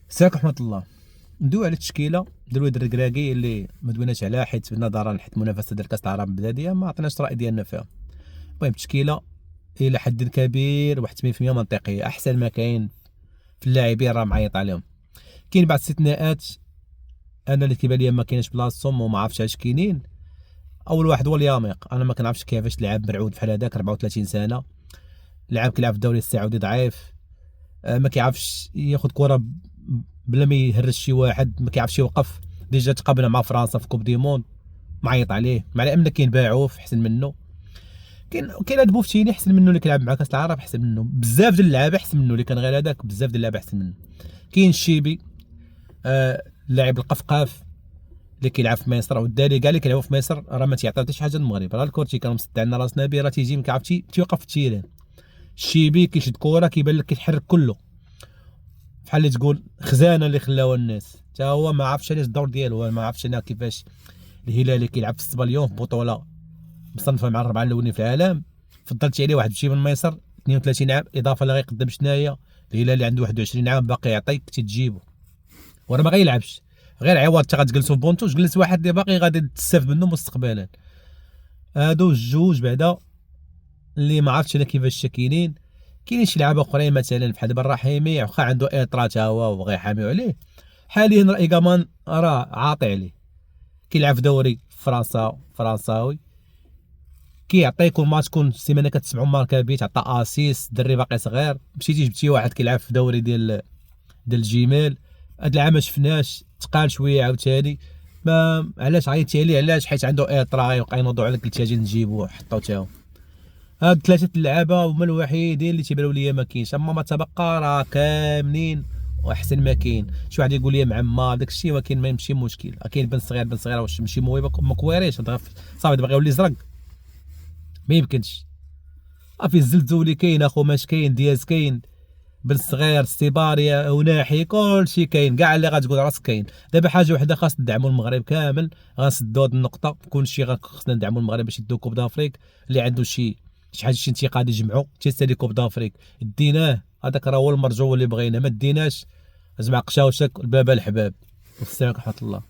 السلام ورحمة الله. ندوي على التشكيلة ديال الواد الركراكي اللي ما دويناش عليها حيت نظرا حيت المنافسة ديال كأس العالم بلادية ما عطيناش الرأي ديالنا فيها. المهم التشكيلة إلى حد كبير واحد 80% منطقية، أحسن ما كاين في اللاعبين راه معيط عليهم. كاين بعض الاستثناءات أنا اللي كيبان ليا ما كاينش بلاصتهم وما عرفتش علاش كاينين. أول واحد هو الياميق، أنا ما كنعرفش كيفاش تلعب مرعود بحال هذاك 34 سنة، لعب كيلعب في الدوري السعودي ضعيف. ما كيعرفش ياخذ كرة بلا ما يهرس شي واحد، ما كيعرفش يوقف. ديجا تقابلنا مع فرنسا في كوب دي موند، معيط عليه مع ان كاين باعوف احسن منه. كاين هاد بوفتيني احسن منه اللي كيلعب مع كاس العرب، احسن منه بزاف ديال اللعابه، احسن منه اللي كان غير هذاك بزاف ديال اللعابه احسن منه. كاين الشيبي اللاعب القفقاف اللي كيلعب في مصر، والداري كاع اللي كيلعبوا في مصر راه ما تيعطيو حتى شي حاجه للمغرب، راه الكورتي كانوا مسد عندنا راسنا به، راه تيجي ما كيعرف تيوقف في التيران. الشيبي كيشد كوره كيبان لك كيتحرك كله بحال اللي تقول خزانه اللي خلاوها الناس، حتى هو ما عرفش علاش الدور ديالو، ما عرفتش انا كيفاش الهلالي كيلعب في السباليون في بطوله مصنفه مع الربعه الاولين في العالم، فضلت عليه واحد بشي من مصر 32 عام اضافه اللي غيقدم شناهي. الهلالي عنده 21 عام باقي يعطيك تجيبو وراه ما غيلعبش، غير عوض حتى غتجلسو في بونتو، جلس واحد اللي باقي غادي تستافد منه مستقبلا. هادو الجوج بعدا اللي ما عرفتش انا كيفاش كاينين. كاينين شي لعابه اخرين مثلا بحال دابا الرحيمي، واخا عنده اطرا تا هو وغيحاميو عليه حاليا، راه كامان راه عاطي عليه، كيلعب في دوري فرنساوي، كيعطي كل ماتش كل سيمانه كتسمعوا ماركا بيت، عطى اسيس دري باقي صغير. مشيتي جبتي واحد كيلعب في دوري ديال الجيميل، هاد العام ما شفناش، تقال شويه عاوتاني. ما علاش عيطتي عليه؟ علاش؟ حيت عنده اطرا يبقى ينوضوا عليك، قلت اجي نجيبو حطو تا هو. هاد ثلاثه اللعابه هما الوحيدين اللي تيبانوا ليا ما كاينش، اما ما تبقى راه كاملين واحسن ما كاين. شي واحد يقول لي معمر داك الشيء، ولكن ما يمشي مشكل. كاين بن صغير واش ماشي موهبه ما كويريش صافي دابا غيولي زرق، ما يمكنش. في الزلزولي كاين، اخو ماش كاين، دياز كاين، بن صغير، ستيباريا، وناحي، كلشي كاين، كاع اللي غتقول راسك كاين. دابا حاجه وحده خاص ندعموا المغرب كامل، غنسدوا هاد النقطه، كلشي خاصنا ندعموا المغرب باش يدوا كوب دافريك. اللي عنده شي حاجه شي انتقاد يجمعوا تيسالي كوب دافريك، ديناه هذاك راه هو المرجو اللي بغينا، ما ديناش زعما قشاوشك البابا الحباب. والسلام ورحمه الله.